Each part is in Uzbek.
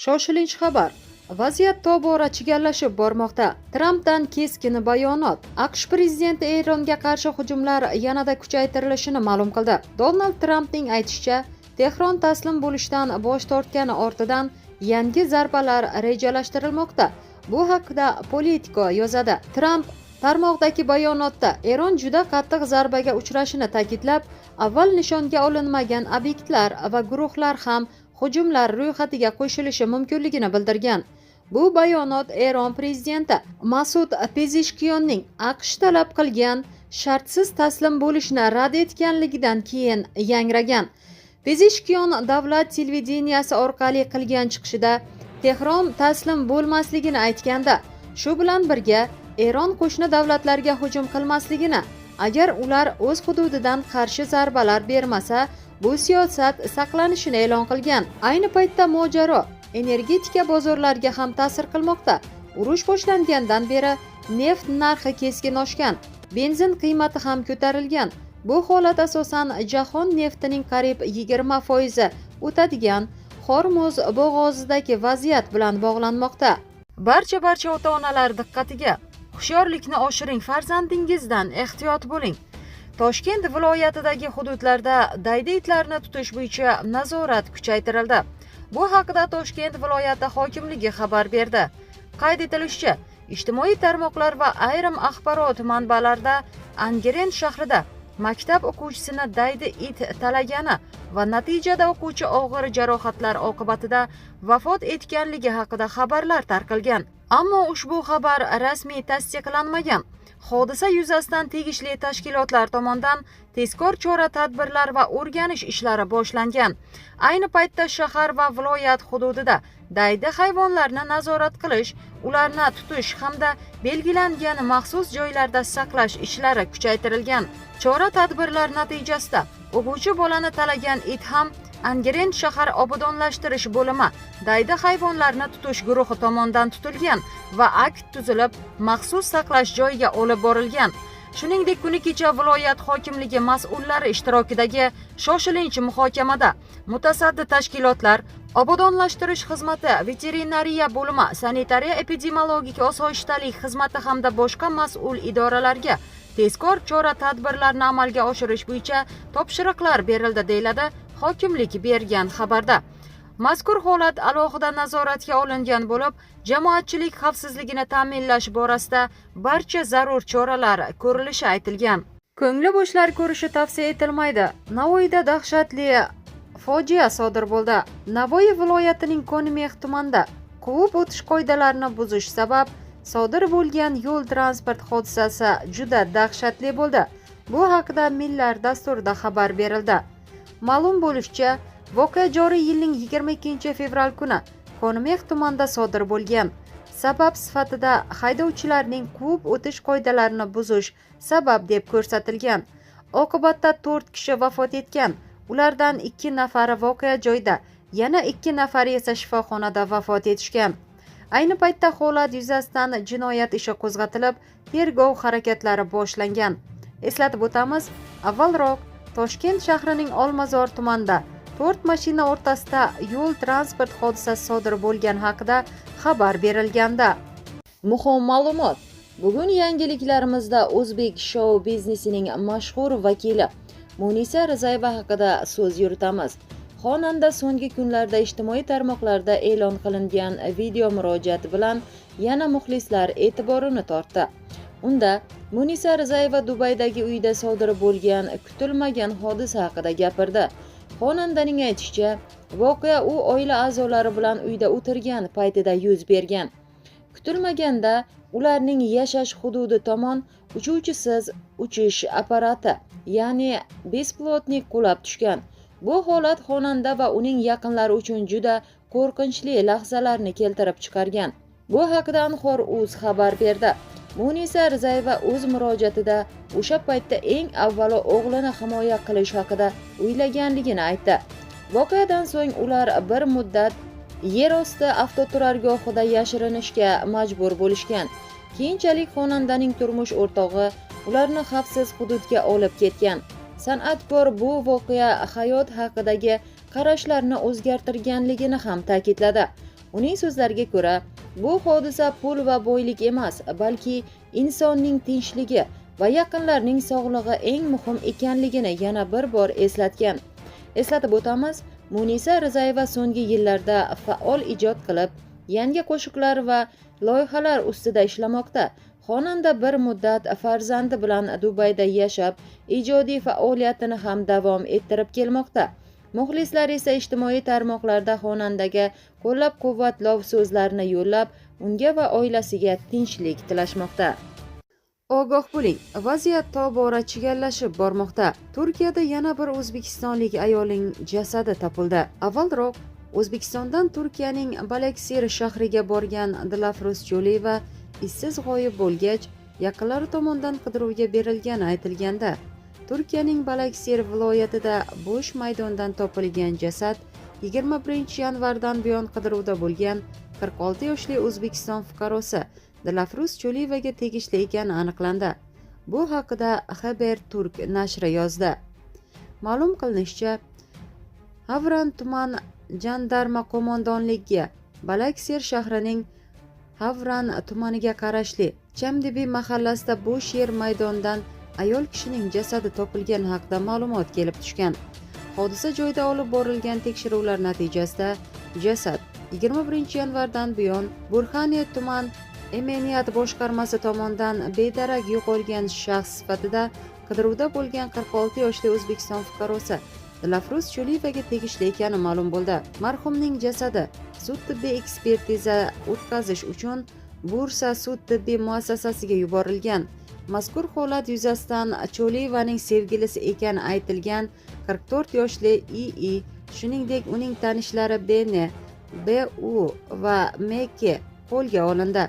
Shoshilinch xabar. Vaziyat tobora chigallashib bormoqda. Trampdan keskin bayonot. AQSh prezidenti Eronga qarshi hujumlar yanada kuchaytirilishini ma'lum qildi. Donald Trampning aytishicha, Tehron taslim bo'lishdan bosh tortgani ortidan yangi zarbalar rejalashtirilmoqda. Bu haqida Politico yozadi. Tramp tarmoqdagi bayonotda Eron juda qattiq zarbaga uchrashini ta'kidlab, avval nishonga olinmagan obyektlar va guruhlar ham hujumlar ro'yxatiga qo'shilishi mumkinligini bildirgan. Bu bayonot Eron prezidenti Masud Pezeshkionning AQSh talab qilgan shartsiz taslim bo'lishni rad etganligidan keyin yangragan. Pezeshkion davlat televideniyasi orqali qilgan chiqishida Tehron taslim bo'lmasligini aytganda, shu bilan birga Eron qo'shni davlatlarga hujum qilmasligini, agar ular o'z hududidan qarshi zarbalar bermasa, bu siyosat saqlanishini e'lon qilgan. Ayni paytda mojaro energetika bozorlariga ham ta'sir qilmoqda. Urush boshlangandan beri neft narxi keskin oshgan, benzin qiymati ham ko'tarilgan. Bu holat asosan jahon neftining qariyb 20% o'tadigan Hormuz bo'g'ozidagi vaziyat bilan bog'lanmoqda. Barcha ota-onalar diqqatiga. Hushyorlikni oshiring, farzandingizdan ehtiyot bo'ling. Toshkent viloyatidagi hududlarda daydi itlarni tutish bo'yicha nazorat kuchaytirildi. Bu haqida Toshkent viloyati hokimligi xabar berdi. Qayd etilishicha, ijtimoiy tarmoqlar va ayrim axborot manbalarida Angren shahrida maktab o'quvchisini daydi it talagani va natijada o'quvchi og'ir jarohatlar oqibatida vafot etganligi haqida xabarlar tarqalgan. Ammo ushbu xabar rasmiy tasdiqlanmagan. Hodisa yuzasidan tegishli tashkilotlar tomonidan tezkor chora-tadbirlar va o'rganish ishlari boshlangan. Ayni paytda shahar va viloyat hududida daydi hayvonlarni nazorat qilish, ularni tutish hamda belgilangan maxsus joylarda saqlash ishlari kuchaytirilgan. Chora-tadbirlar natijasida o'quvchi bolani talagan it ham Angren shahar obodonlashtirish bo'limi daydi hayvonlarni tutish guruhi tomonidan tutilgan va akt tuzilib, maxsus saqlash joyiga olib borilgan. Shuningdek, kuni kecha viloyat hokimligi mas'ullari ishtirokidagi shoshilinch muhokamada mutasaddi tashkilotlar, obodonlashtirish xizmati, veterinariya bo'limi, sanitariya-epidemiologik osoyishtalik xizmati hamda boshqa mas'ul idoralarga tezkor chora-tadbirlarni amalga oshirish bo'yicha topshiriqlar berildi, deyiladi hokimlik bergan xabarda. Mazkur holat alohida nazoratga olingan bo'lib, jamoatchilik xavfsizligini ta'minlash borasida barcha zarur choralar ko'rilishi aytilgan. Ko'ngli bo'shlar ko'rishi tavsiya etilmaydi. Navoiyda dahshatli fojia sodir bo'ldi. Navoiy viloyatining Ko'nmex tumanida quvib o'tish qoidalarini buzish sabab sodir bo'lgan yo'l transport hodisasi juda dahshatli bo'ldi. Bu haqida Millar dasturida xabar berildi. Ma'lum bo'lishicha, voqea joriy yilning 22 fevral kuni Ko'nmex tumanida sodir bo'lgan. Sabab sifatida haydovchilarning quvib o'tish qoidalarini buzish sabab deb ko'rsatilgan. Oqibatda 4 kishi vafot etgan. Ulardan 2 nafari voqea joyida, yana 2 nafari esa shifoxonada vafot etishgan. Ayni paytda holat yuzasidan jinoyat ishi qo'zg'atilib, tergov harakatlari boshlangan. Eslatib o'tamiz, avvalroq Toshkent shahrining Olmazor tumanida 4 mashina o'rtasida yo'l transport hodisasi sodir bo'lgani haqida xabar berilganda. Muhim ma'lumot. Bugun yangiliklarimizda o'zbek shou biznesining mashhur vakili Munisa Rizayeva haqida so'z yuritamiz. Xonanda so'nggi kunlarda ijtimoiy tarmoqlarda e'lon qilingan video murojaati bilan yana muxlislar e'tiborini tortdi. Unda Munisa Rizayeva Dubaydagi uyida sodir bo'lgan kutilmagan hodisa haqida gapirdi. Xonandaning aytishicha, voqea u oila a'zolari bilan uyda o'tirgan paytida yuz bergan. Kutilmaganda ularning yashash hududi tomon uchuvchisiz uchish apparati, ya'ni bespilotnik qulab tushgan. Bu holat xonanda va uning yaqinlari uchun juda qo'rqinchli lahzalarni keltirib chiqargan. Bu haqida Anhor.uz xabar berdi. Munisa Rizayeva o'z murojaatida o'sha paytda eng avvalo o'g'lini himoya qilish haqida o'ylaganligini aytdi. Voqeadan so'ng ular bir muddat yer osti avtoturargohida yashirinishga majbur bo'lishgan. Keyinchalik xonandaning turmush o'rtog'i ularni xavfsiz hududga olib ketgan. San'atkor bu voqea hayot haqidagi qarashlarni o'zgartirganligini ham ta'kidladi. Uning so'zlariga ko'ra, bu hodisa pul va boylik emas, balki insonning tinchligi va yaqinlarning sog'lig'i eng muhim ekanligini yana bir bor eslatgan. Eslatib o'tamiz, Munisa Rizayeva so'nggi yillarda faol ijod qilib, yangi qo'shiqlar va loyihalar ustida ishlamoqda. Xonanda bir muddat farzandi bilan Dubayda yashab, ijodiy faoliyatini ham davom ettirib kelmoqda. Muxlislar esa ijtimoiy tarmoqlarda xonandaga qo'llab-quvvatlov so'zlarini yo'llab, unga va oilasiga tinchlik tilashmoqda. Ogoh bo'ling, vaziyat tobora chigallashib bormoqda. Turkiyada yana bir o'zbekistonlik ayolning jasadi topildi. Avvalroq O'zbekistondan Turkiyaning Balaksir shahriga borgan Dilafruz Choliyeva izsiz g'oyib bo'lgach, yaqinlari tomonidan qidiruvga berilgani aytilganda, Turkiyaning Balaksir viloyatida bo'sh maydondan topilgan jasad 21-yanvardan buyon qidiruvda bo'lgan 46 yoshli O'zbekiston fuqarosi Dilafruz Choliyevaga tegishli ekani aniqlandi. Bu haqida Haberturk nashri yozdi. Ma'lum qilinishicha, Havran tuman jandarma qo'mondonligiga Balaksir shahrining Havran tumaniga qarashli Chamdibi mahallasida bo'sh yer maydondan ayol kishining jasadi topilgani haqida ma'lumot kelib tushgan. Hodisa joyida olib borilgan tekshiruvlar natijasida jasad 21-yanvardan buyon Burxaniya tuman Emeniyat boshqarmasi tomonidan bedarak yo'qolgan shaxs sifatida qidiruvda bo'lgan 46 yoshli O'zbekiston fuqarosi Dilafruz Choliyevaga tegishli ekani ma'lum bo'ldi. Marhumning jasadi sud tibbiy ekspertiza o'tkazish uchun Bursa sud tibbiy muassasasiga yuborilgan. Mazkur holat yuzasidan Choliyevaning sevgilisi ekani aytilgan 44 yoshli I.I, shuningdek uning tanishlari Bene, B.U va M.K qo'lga olindi.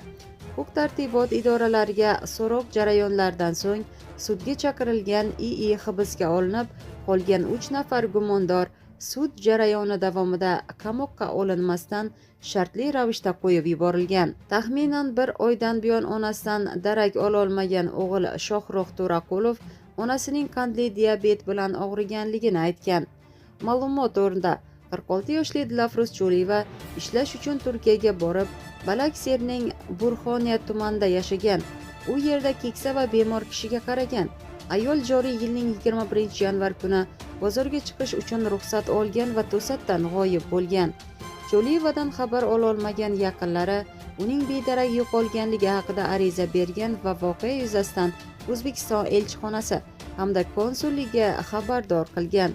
Huquq-tartibot idoralariga so'roq jarayonlaridan so'ng sudga chaqirilgan I.I hibsga olinib, qolgan 3 nafar gumondor sud jarayoni davomida qamoqqa olinmasdan shartli ravishda qo'yib yuborilgan. Taxminan bir oydan buyon onasidan darak ololmagan o'g'il Shohrux To'raqulov onasining qandli diabet bilan og'riganligini aytgan. Ma'lumot o'rnida 46 yoshli Dilafruz Choliyeva ishlash uchun Turkiyaga borib, Balaksirning Burxoniya tumanida yashagan. U yerda keksa va bemor kishiga qaragan. Ayol joriy yilning 21-yanvar kuni bozorga chiqish uchun ruxsat olgan va to'satdan g'oyib bo'lgan. Choliyevadan xabar ololmagan yaqinlari uning bedarak yo'qolganligi haqida ariza bergan va voqea yuzasidan O'zbekiston elchixonasi hamda konsulligiga xabardor qilgan.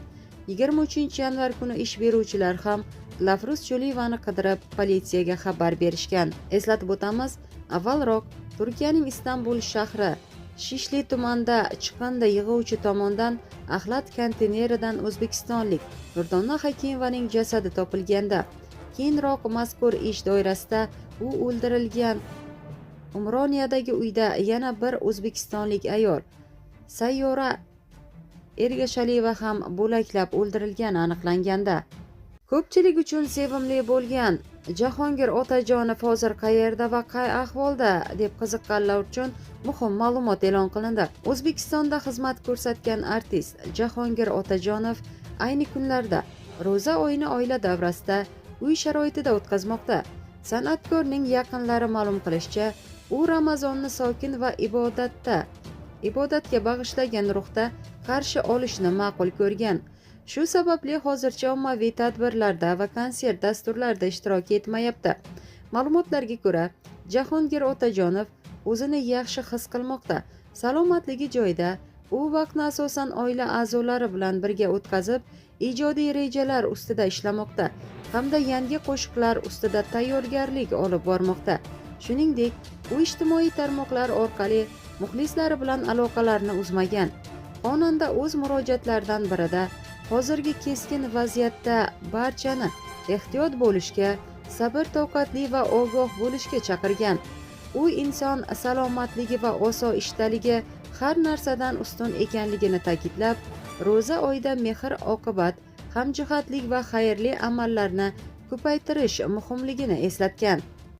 23-yanvar kuni ish beruvchilar ham Dilafruz Choliyevani qidirib politsiyaga xabar berishgan. Eslatib o'tamiz, avvalroq Turkiyaning Istanbul shahri Shishli tumanida chiqindi yig'uvchi tomonidan axlat konteyneridan o'zbekistonlik Nurdona Hakimevaning jasadi topilganda, keyinroq mazkur ish doirasida u o'ldirilgan Umroniyadagi uyda yana bir o'zbekistonlik ayol Sayyora Ergashaliyeva ham bo'laklab o'ldirilgani aniqlanganda, ko'pchilik uchun sevimli bo'lgan Jahongir Otajonov hozir qayerda va qay ahvolda deb qiziqqanlar uchun muhim ma'lumot e'lon qilindi. O'zbekistonda xizmat ko'rsatgan artist Jahongir Otajonov ayni kunlarda ro'za oyini oila davrasida uy sharoitida o'tkazmoqda. San'atkorning yaqinlari ma'lum qilishicha, u Ramazonni sokin va ibodatga bag'ishlagan ruhda qarshi olishni ma'qul ko'rgan. Shu sababli hozircha ommaviy tadbirlarda va konsert dasturlarida ishtirok etmayapti. Ma'lumotlarga ko'ra, Jahongir Otajonov o'zini yaxshi his qilmoqda. Salomatligi joyida, u vaqtni asosan oila a'zolari bilan birga o'tkazib, ijodiy rejalar ustida ishlamoqda hamda yangi qo'shiqlar ustida tayyorgarlik olib bormoqda. Shuningdek, u ijtimoiy tarmoqlar orqali muxlislari bilan aloqalarni uzmagan. Xonanda o'z murojaatlaridan birida hozirgi keskin vaziyatda barchani ehtiyot bo'lishga, sabr-toqatli va ogoh bo'lishga chaqirgan. U inson salomatligi va osoyishtaligi har narsadan ustun ekanligini ta'kidlab, ro'za oyida mehr-oqibat, hamjihatlik va xayrli amallarni ko'paytirish muhimligini eslatgan.